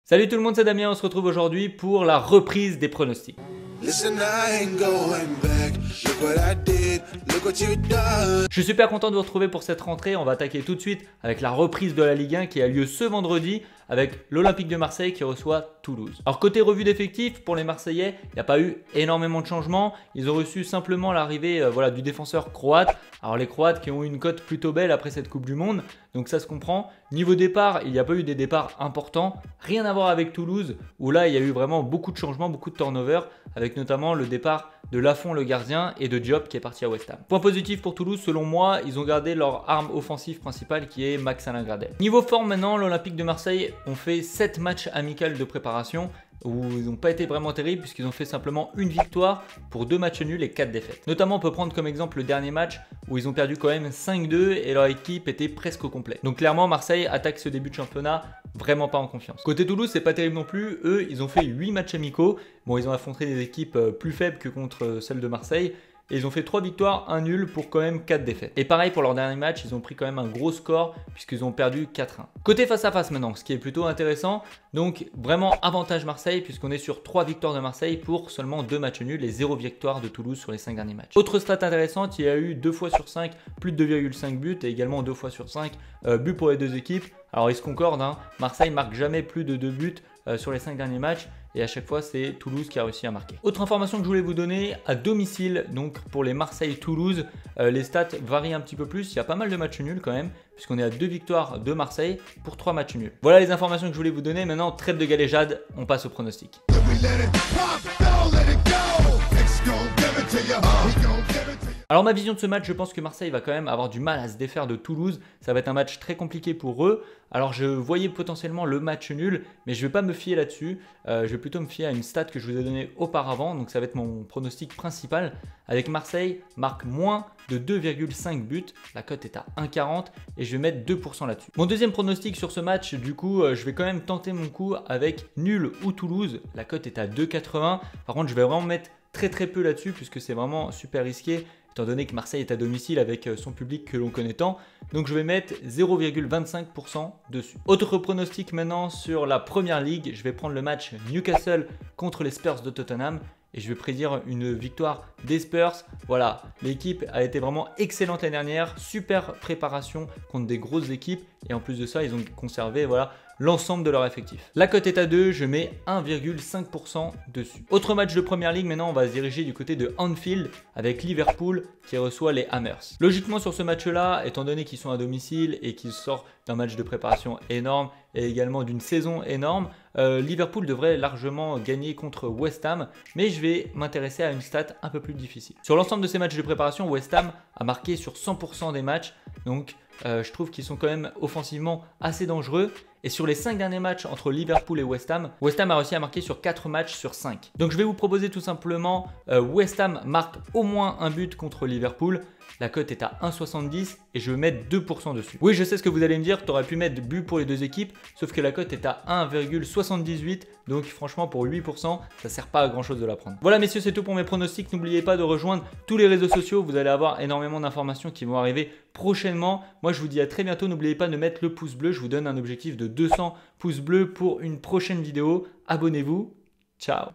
Salut tout le monde, c'est Damien, on se retrouve aujourd'hui pour la reprise des pronostics. Je suis super content de vous retrouver pour cette rentrée. On va attaquer tout de suite avec la reprise de la Ligue 1 qui a lieu ce vendredi avec l'Olympique de Marseille qui reçoit Toulouse. Alors côté revue d'effectifs, pour les Marseillais, il n'y a pas eu énormément de changements. Ils ont reçu simplement l'arrivée du défenseur croate. Alors les Croates qui ont eu une cote plutôt belle après cette Coupe du Monde, donc ça se comprend. Niveau départ, il n'y a pas eu des départs importants. Rien à voir avec Toulouse où là il y a eu vraiment beaucoup de changements, beaucoup de turnover, avec notamment le départ de Lafont le gardien et de Diop qui est parti à West Ham. Point positif pour Toulouse, selon moi, ils ont gardé leur arme offensive principale qui est Max Alain Gradel. Niveau forme maintenant, l'Olympique de Marseille ont fait 7 matchs amicaux de préparation où ils n'ont pas été vraiment terribles puisqu'ils ont fait simplement une victoire pour 2 matchs nuls et 4 défaites. Notamment, on peut prendre comme exemple le dernier match où ils ont perdu quand même 5-2 et leur équipe était presque au complet. Donc clairement, Marseille attaque ce début de championnat vraiment pas en confiance. Côté Toulouse, c'est pas terrible non plus. Eux, ils ont fait 8 matchs amicaux. Bon, ils ont affronté des équipes plus faibles que contre celles de Marseille. Et ils ont fait 3 victoires, 1 nul pour quand même 4 défaites. Et pareil pour leur dernier match, ils ont pris quand même un gros score puisqu'ils ont perdu 4-1. Côté face à face maintenant, ce qui est plutôt intéressant. Donc vraiment avantage Marseille puisqu'on est sur 3 victoires de Marseille pour seulement 2 matchs nuls et 0 victoire de Toulouse sur les 5 derniers matchs. Autre stat intéressante, il y a eu 2 fois sur 5 plus de 2,5 buts et également 2 fois sur 5 buts pour les deux équipes. Alors ils se concordent, hein. Marseille marque jamais plus de 2 buts sur les 5 derniers matchs. Et à chaque fois, c'est Toulouse qui a réussi à marquer. Autre information que je voulais vous donner, à domicile, donc pour les Marseille-Toulouse, les stats varient un petit peu plus. Il y a pas mal de matchs nuls quand même, puisqu'on est à 2 victoires de Marseille pour 3 matchs nuls. Voilà les informations que je voulais vous donner. Maintenant, trêve de galéjade, on passe au pronostic. Alors ma vision de ce match, je pense que Marseille va quand même avoir du mal à se défaire de Toulouse. Ça va être un match très compliqué pour eux. Alors je voyais potentiellement le match nul, mais je ne vais pas me fier là-dessus. Je vais plutôt me fier à une stat que je vous ai donnée auparavant. Donc ça va être mon pronostic principal. Avec Marseille, marque moins de 2,5 buts. La cote est à 1,40 et je vais mettre 2% là-dessus. Mon deuxième pronostic sur ce match, du coup, je vais quand même tenter mon coup avec nul ou Toulouse. La cote est à 2,80. Par contre, je vais vraiment mettre très peu là-dessus puisque c'est vraiment super risqué étant donné que Marseille est à domicile avec son public que l'on connaît tant. Donc je vais mettre 0,25% dessus. Autre pronostic maintenant sur la première ligue, je vais prendre le match Newcastle contre les Spurs de Tottenham et je vais prédire une victoire des Spurs. Voilà, l'équipe a été vraiment excellente l'année dernière, super préparation contre des grosses équipes et en plus de ça, ils ont conservé l'ensemble de leur effectif. La cote est à 2, je mets 1,5% dessus. Autre match de première ligue, maintenant on va se diriger du côté de Anfield avec Liverpool qui reçoit les Hammers. Logiquement sur ce match-là, étant donné qu'ils sont à domicile et qu'ils sortent d'un match de préparation énorme et également d'une saison énorme, Liverpool devrait largement gagner contre West Ham, mais je vais m'intéresser à une stat un peu plus difficile. Sur l'ensemble de ces matchs de préparation, West Ham a marqué sur 100% des matchs, donc je trouve qu'ils sont quand même offensivement assez dangereux. Et sur les 5 derniers matchs entre Liverpool et West Ham a réussi à marquer sur 4 matchs sur 5. Donc je vais vous proposer tout simplement West Ham marque au moins un but contre Liverpool. La cote est à 1,70 et je vais mettre 2% dessus. Oui, je sais ce que vous allez me dire, tu aurais pu mettre but pour les deux équipes, sauf que la cote est à 1,78. Donc franchement pour 8%, ça sert pas à grand chose de la prendre. Voilà messieurs, c'est tout pour mes pronostics. N'oubliez pas de rejoindre tous les réseaux sociaux, vous allez avoir énormément d'informations qui vont arriver prochainement. Moi je vous dis à très bientôt, n'oubliez pas de mettre le pouce bleu, je vous donne un objectif de 200 pouces bleus pour une prochaine vidéo. Abonnez-vous, ciao.